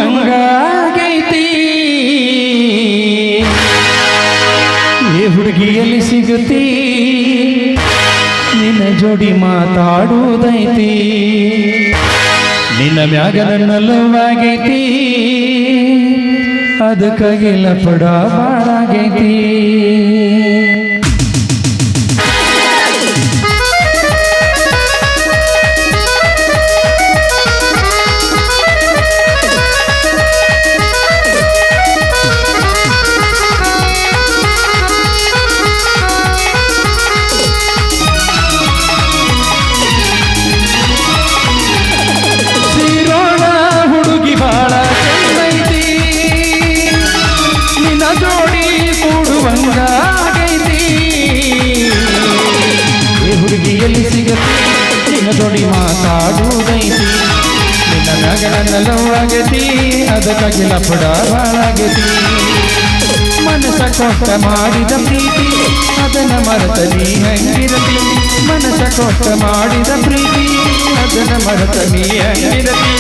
ಕೂಡುವಂಗಾಗೈತಿ ಏ ಹುಡುಗಿಯಲ್ಲಿ ಸಿಗುತ್ತಿ ನಿನ್ನ ಜೋಡಿ ಮಾತಾಡುವುದೈತಿ ನಿನ್ನ ಮ್ಯಾಗ ನನ್ನ ಲವ್ವಾಗೈತಿ ಅದಕ್ಕಾಗಿ ಲಪಡ ಬಾಳಾಗೈತಿ ಹುಡುಗಿಯಲ್ಲಿ ಸಿಗತಿ ನಿನ್ನ ಜೋಡಿ ಮಾತಾಡುವುದೈತಿ ನಿನ್ನ ಮ್ಯಾಗ ನನ್ನ ಲವ್ವಾಗೈತಿ ಅದಕ್ಕಾಗಿ ಲಪಡ ಬಾಳಾಗೈತಿ ಮನಸ ಕೊಟ್ಟ ಮಾಡಿದ ಪ್ರೀತಿ ಅದನ್ನ ಮರೆತ ನೀ ಹೆಂಗಿರತಿ ಮನಸ ಕೊಟ್ಟ ಮಾಡಿದ ಪ್ರೀತಿ ಅದನ್ನ ಮರೆತ ನೀ ಹೆಂಗಿರತಿ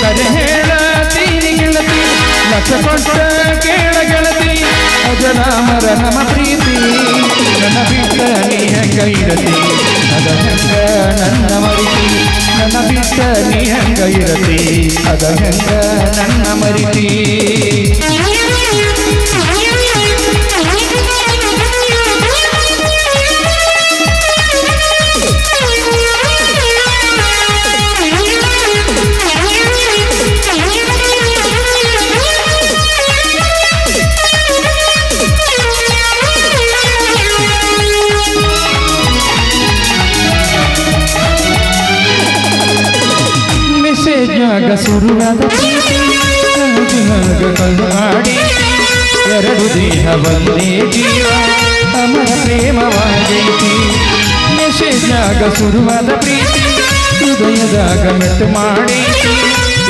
ಸರಿ ಹೇಳತೀರಿ ಗೆಳತಿ ಲಕ್ಷ ಕೊಟ್ಟ ಕೇಳ ಗೆಳತಿ ಅಜನ ಮರ ನಮ್ಮ ಪ್ರೀತಿ ನನ್ನ ಬಿಟ್ಟ ನೀ ಹೆಂಗ ಇರತಿ ಅದ ಹೆಂಗ ನನ್ನ ಮರಿತಿ ನನ್ನ ಬಿಟ್ಟ ನೀ ಹೆಂಗ ಇರತಿ ಅದ ಹೆಂಗ ನನ್ನ ಮರಿತಿ ಮೆಸೇಜ್ನಾಗ ಶುರುವಾದ ಪ್ರೀತಿ ಕಲ್ಲು ಮಾಡಿ ಎರಡು ದೇಹ ಒಂದೇ ಜೀವ ಅಮರ ಪ್ರೇಮವಾಗೈತಿ ಮೆಸೇಜ್ನಾಗ ಶುರುವಾದ ಪ್ರೀತಿ ಹೃದಯದಾಗ ಮೆಟ್ಟು ಮಾಡೈತಿ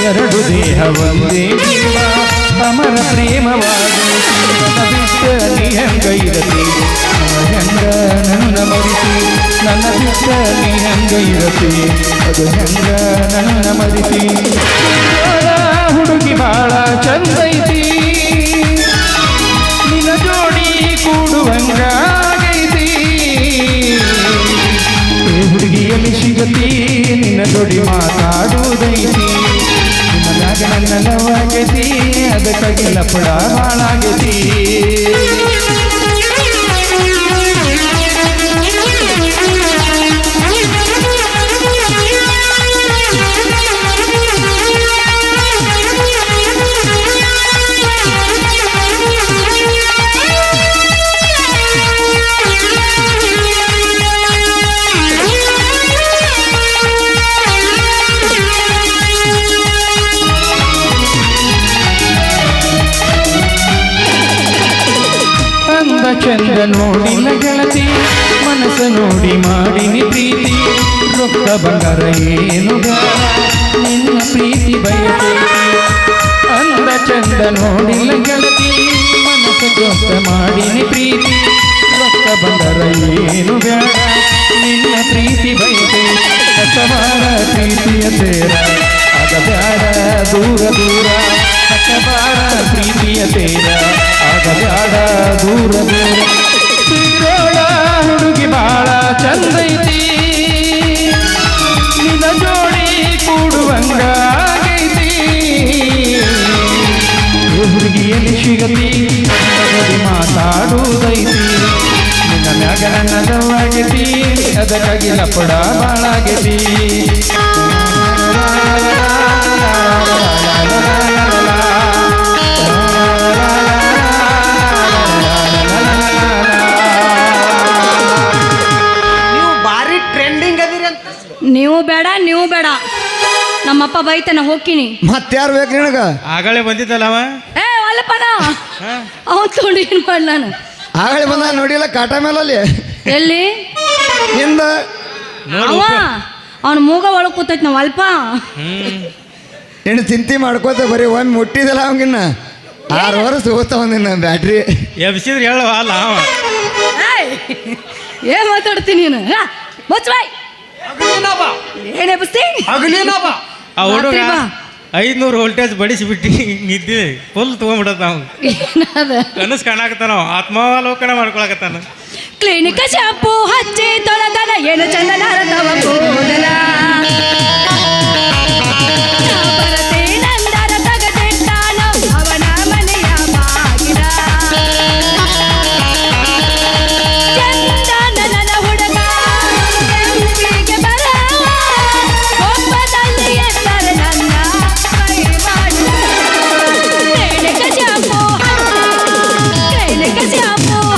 ಎರಡು ದೇಹ ಒಂದೇ ಜೀವ ಅಮರ ಪ್ರೇಮವಾಗೈತಿ ಬಿಟ್ಟ ನೀ ಹೆಂಗ ಇರತಿ ಹೆಂಗ ನನ್ನ ಮರಿತಿ ನನ್ನ ಬಿಟ್ಟ ನೀ ಹೆಂಗ ಇರತಿ ಅದು ಹೆಂಗ ನನ್ನ ಮರಿತಿ ಹುಡುಗಿ ಬಾಳ ಚಂದೈತಿ ನಿನ್ನ ಜೋಡಿ ಕೂಡುವಂಗಾಗೈತಿ ಹುಡುಗಿಯಲ್ಲಿ ಸಿಗತಿ ನಿನ್ನ ಜೋಡಿ ಮಾತಾಡುವುದೈತಿ ನಿನ್ನ ಮ್ಯಾಗ ನನ್ನ ಲವ್ವಾಗೈತಿ ಅದಕ್ಕಾಗಿ ಲಪಡ ಬಾಳಾಗೈತಿ ಚಂದ ನೋಡಿಲ್ಲ ಗೆಳತಿ ಮನಸ್ಸ ನೋಡಿ ಮಾಡಿನಿ ಪ್ರೀತಿ ರೊಕ್ಕ ಬಂಗಾರ ಏನು ನಿನ್ನ ಪ್ರೀತಿ ಬಯಸೈತಿ ಅಂದ ಚಂದ ನೋಡಿಲ್ಲ ಗೆಳತಿ ಮನಸ್ಸ ರೊಕ್ಕ ಮಾಡಿನಿ ಪ್ರೀತಿ ರೊಕ್ಕ ಬಂಗಾರ ಏನು ಬೇಡ ನಿನ್ನ ಪ್ರೀತಿ ಬಯಸೈತಿ ಕಸಬಾರ ಪ್ರೀತಿಯ ಸೇರ ಆಗ ಬ್ಯಾಡ ದೂರ ದೂರ ಕಸಬಾರ ಪ್ರೀತಿಯ ಸೇರ ಆಗ ಬ್ಯಾಡ ದೂರ ದೂರ ಸಿರೋಳ ಹುಡುಗಿ ಬಾಳ ಚಂದೈತಿ ನಿನ್ನ ಜೋಡಿ ಕೂಡುವಂಗಾಗೈತಿ ಹುಡುಗಿಯಲ್ಲಿ ಸಿಗತಿ ಜೋಡಿ ಮಾತಾಡುವುದೈತಿ ನಿನ್ನ ಮ್ಯಾಗ ನನ್ನ ಲವ್ವಾಗೈತಿ ಅದಕ್ಕಾಗಿ ಲಪಡ ಬಾಳಾಗೈತಿ ನೀವು ಬೇಡ ನೀವು ಬೇಡ ನಮ್ಮಪ್ಪ ಬೈತಾನ ಹೋಗ್ತೀನಿ ಮತ್ತಾರು ಬೇಕು ನಿನಗ ಆಗಳೇ ಬಂದಿದ್ದಲ್ಲ ಅವ ಏ ಅಲ್ಲಪ್ಪನ ಅವನ್ ತೊಗೊಂಡು ಏನ್ ಮಾಡಿ ನಾನು ಆಗಳೇ ಬಂದ ನೋಡಿಲ್ಲ ಕಾಟ ಮೇಲಲ್ಲಿ ಎಲ್ಲಿ ಹಿಂದ ಅವ ಅವನ ಮೂಗ ಒಳಗೆ ಕೂತೈತಿ ನಾವು ಅಲ್ಪ ಇನ್ನು ಚಿಂತೆ ಮಾಡ್ಕೋತ ಬರೀ ಒಮ್ಮೆ ಮುಟ್ಟಿದಲ್ಲ ಅವಂಗಿನ್ನ 6 ವರ್ಷ ಹೋಗ್ತಾವ ನಿನ್ನ ಬ್ಯಾಟ್ರಿ ಎಬ್ಸಿದ್ರೆ ಹೇಳುವ ಅಲ್ಲ ಅವ ಏನ್ ಮಾತಾಡ್ತೀನಿ ನೀನು ಮುಚ್ಚಬಾಯ್ ಏನೇ ಬಸ್ತಿ ಆ ಹುಡುಗ 500 ವೋಲ್ಟೇಜ್ ಬಡಿಸಿಬಿಟ್ಟು ನಿದ್ದೆ ಫುಲ್ ತೊಗೊಂಡ್ಬಿಡತ್ ನಾವು ಏನದ ಕನಸು ಕಾಣಾಕತ್ತಾನ ನಾವು ಆತ್ಮಾವಲೋಕನ ಮಾಡ್ಕೊಳಕತ್ತಾನ ಕ್ಲಿನಿಕ್ ಶಾಂಪು ಹಚ್ಚಿ ತೊಳೆದನ ಏನು ಚಂದ ನಾರದವ ಕೂದಲ ನಾ ಬರತೇನಂದರ ತಗದಿಟ್ಟಾನ ಅವನ ಮನೆಯ ಬಾಗಿಲ ಚಂದನ ನನ್ನ ಹುಡುಗ ಎಂಪಿಗೆ ಬರ ಒಬ್ಬದಲ್ಲಿ ಎತ್ತರ ನನ್ನ ಕೈ ಮಾಡು ಕ್ಲಿನಿಕ್ ಶಾಂಪು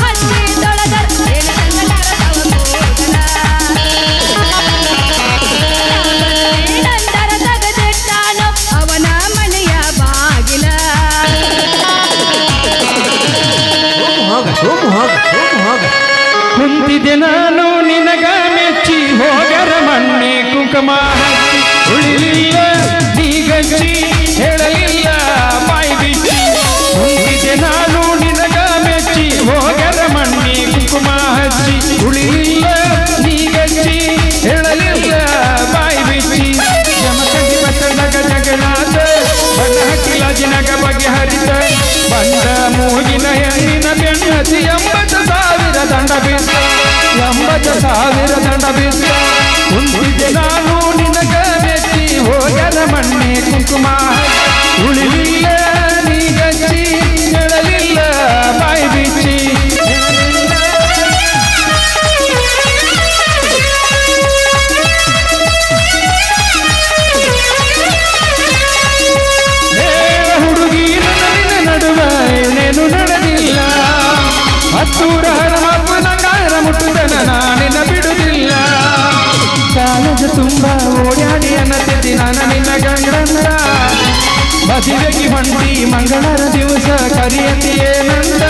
ಹಚ್ಚಿ ತೊಳೆದರ ಏನು ಚಂದ ನಾರದವ ಕೂದಲ ನಂತರ ತಗದಿಟ್ಟಾನೋ ಅವನ ಮನೆಯ ಬಾಗಿಲ ಕುಂತಿದೆ ನಾನು ನಿನಗ ಮೆಚ್ಚಿ ಹೋಗರ ಮಣ್ಣೆ ಕುಂಕುಮ ಹಚ್ಚಿ ಉಳಿಲಿಲ್ಲ ನೀಗಚ್ಚಿ ಹೇಳಲಿಲ್ಲ ಬಾಯಿ ಬಿಚ್ಚಿ ಕುಂತಿದೆ ನಾನು ನಿನಗ ಮೆಚ್ಚಿ ಹೋಗರ ಮಣ್ಣೆ ಕುಂಕುಮ ಹಚ್ಚಿ ಉಳಿಲಿಲ್ಲ ನೀಗಚ್ಚಿ ಹೇಳಲಿಲ್ಲ ಬಾಯಿ ಬಿಚ್ಚಿ ಜಮಖಂಡಿ ಬಟ್ಟಣಗ ಜಗನಾಥ ಬಣ್ಣ ಹಕ್ಕಿಲ ಜಿನಗ ಬಗೆಹರಿತ ಬಂದ ಮೂಗಿನ ಹೆಣ್ಣಿನ ಬೆಣ್ಣತಿ 80,000 ದಂಡ ಬೀಸ 80,000 ದಂಡ ಬೀಸ ಕುಂತಿದ್ದೆ ನಾನು ನಿನಗ ಮೆಚ್ಚಿ ಹೋಗರ ಮಣ್ಣೆ ಕುಂಕುಮ ಉಳಿಲಿಲ್ಲ ನೀಗಚ್ಚಿ ಹೇಳಲಿಲ್ಲ ಬಾಯಿ ಬಿಚ್ಚಿ ಹುಡುಗಿ ನನ್ನ ನಡುವ ಏನೇನು ನಡೆದಿಲ್ಲ ಹತ್ತೂರ ಹಣಮಪ್ಪನಂಗಾರ ಮುಟ್ಟುದನ ನಾನಿನ ಬಿಡುವುದಿಲ್ಲ ಕಾಲದ ತುಂಬ ಓಡಾಡಿ ಅನ್ನತಿದ್ದಿ ನಾನು ನಿನ್ನ ಗಂಗಂದ ಮದುವೆಗೆ ಹೊಂಟಿ ಮಂಗಳರ ದಿವಸ ಕರಿಯತಿಯೇ ನಂದ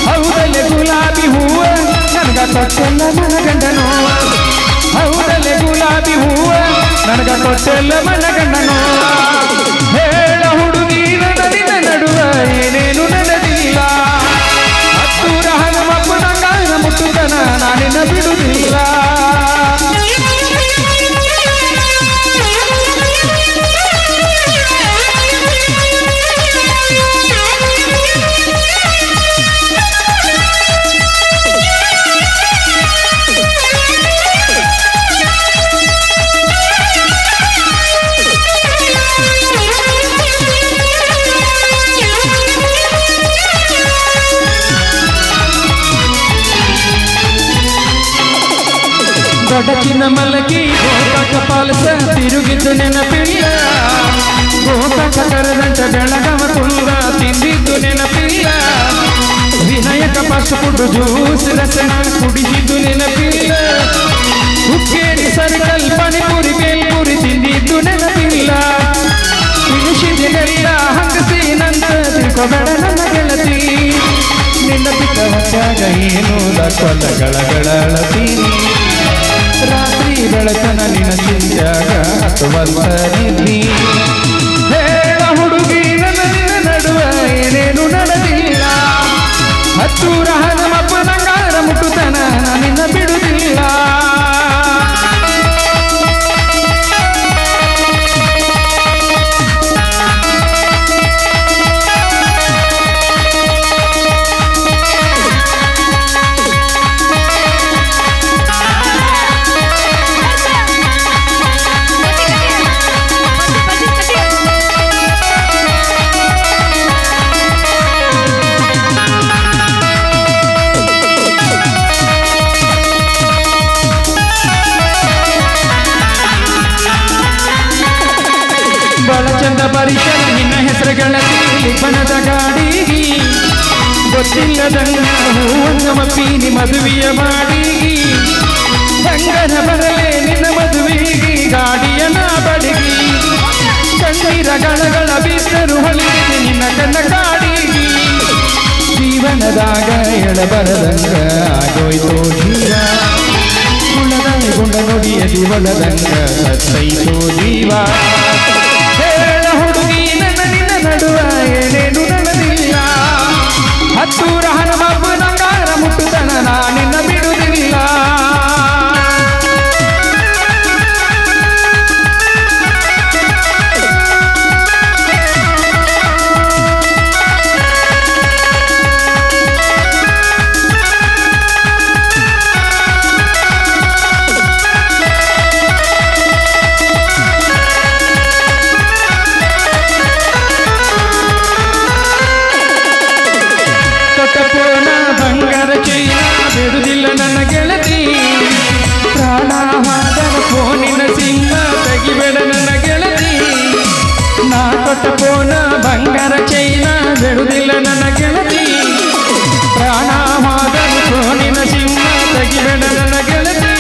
ಹೌದಲ್ಲೇ ಗುಲಾಬಿ ಹೂವ ನನಗ ಕೊಟ್ಟೆಲ್ಲ ಮನ ಗಂಡನೋ ಹೌದಲ್ಲೇ ಗುಲಾಬಿ ಹೂವ ನನಗ ಕೊಟ್ಟೆಲ್ಲ ಮನ ಗಂಡನೋ ಹೇಳ ಹುಡುಗಿ ನಿನ್ನ ನಡುವ ಏನೇನು ನಡೆದಿಲ್ಲ ಹತ್ತೂರ ಹನುಮಪ್ಪನಂಗಾರ ಮುಟ್ಟುದನ ನಾನಿನ್ನ ಬಿಡುವುದಿಲ್ಲ ಬಡಕಿನ ಮಲಗಿ ಗೋಕಾಕ ಪಾಲಸ ತಿರುಗಿದ್ದು ನೆನಪಿಲ್ಲ ಗೋಕಾಕ ಕರದಂಟ ಬೆಳಗವ ಕುಳ್ಳ ತಿಂದಿದ್ದು ನೆನಪಿಲ್ಲ ವಿನಾಯಕ ಪಾಸ್ಪುಡು ಜ್ಯೂಸ್ ರಸನ ಕುಡಿಸಿದ್ದು ನೆನಪಿಲ್ಲ ಹುಕ್ಕೇರಿ ಸರ್ಕಲ್ ಪಾನಿಪುರಿ ಬೇಲ್ಪುರಿ ತಿಂದಿದ್ದು ನೆನಪಿಲ್ಲ ತಿನಿಸಿದೆಲ್ಲ ಹಂಗಸಿ ನಂದ ತಿಳ್ಕೊಬೇಡ ನನ್ನ ಗೆಳತಿ ನಿನ್ನ ಬಿಟ್ಟ ಹೊತ್ತಾಗ ಏನು ಕೊಲ್ಲಗಳ ಅಳತೀನಿ ರಾತ್ರಿ ಬೆಳಕನ ನಿನ್ನ ಚಿಂತ್ಯಾಗ ಹತ್ತುವಲ್ಸರಿದ್ದಿ ಹೇಳ ಹುಡುಗಿ ನನ್ನ ನಡುವ ಏನೇನು ನಡೆದಿಲ್ಲ ಹತ್ತೂರ ಹನುಮಪ್ಪನಂಗಾರ ಮುಟ್ಟುತನ ನಿನ್ನ ಬಿಡುವುದಿಲ್ಲ ಬಳಚಂದ ಪರಿಚಯ ನಿನ್ನ ಹೆಸರುಗಳಲ್ಲಿ ಬನದ ಗಾಡಿಗಿ ಗೊತ್ತಿಲ್ಲದಂಗ ಹೂವಂಗಮ ಪೀನಿ ಮದುವೆಯ ಮಾಡಿ ಸಂಗನ ಬರಲೇ ನಿನ್ನ ಮದುವೆಗೆ ಗಾಡಿಯನ ಬಡಿಗಿ ಕಣ್ಣೀರ ಗಳಗಳ ಬಿದ್ದರು ಹೊಲಿಗೆ ನಿನ್ನ ಕಣ್ಣ ಕಾಡಿಗಿ ಜೀವನದಾಗ ಎಳಬರದಂಗ ಆಗೋಯ್ತೋ ಜೀವ ಕುಳದಲ್ಲಿ ಗುಂಡ ನುಡಿಯ ದಿವಲದಂಗ ಸತ್ತೈತೋ ಜೀವ ಹೇಳ ಹುಡುಗಿ ನನ್ನ ನಿನ್ನ ನಡುವ ಏನೇನು ನಡೆದಿಲ್ಲ ಹತ್ತೂರ ಹನುಮಪ್ಪನಂಗಾರ ಮುಟ್ಟುತನ ನಾನಿನ್ನ ಬಿಡುವುದಿಲ್ಲ ಸ್ಮಾರ್ಟ್ ಫೋನ್ ಬಂಗಾರ ಚೈನ ಬಿಡುವುದಿಲ್ಲ ನನ್ನ ಗೆಳತಿ ಪ್ರಾಣವಾದರು ಫೋನಿನ ಸಿಂಹ ತೆಗಿಬೇಡ ನನ್ನ ಗೆಳತಿ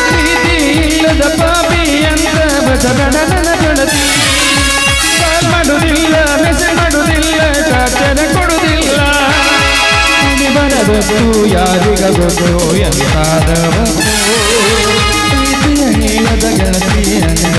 ಪ್ರೀತಿ ಇಲ್ಲದ ಪಾಪಿ ಅಂತ ಬಸಬೇಡ ನನ್ನ ಗೆಳತಿ ಕಾಲ್ ಮಾಡುವುದಿಲ್ಲ ಮೆಸೇಜ್ ಮಾಡುವುದಿಲ್ಲ ಟಾರ್ಚರ್ ಕೊಡುವುದಿಲ್ಲ ಇಲ್ಲಿ ಬರಬೇಕು ಯಾರಿಗ ಗೊತ್ತು ಎಂತಾದ ಪ್ರೀತಿಯ ನೀಳದ ಗೆಳತಿ ಅಂದ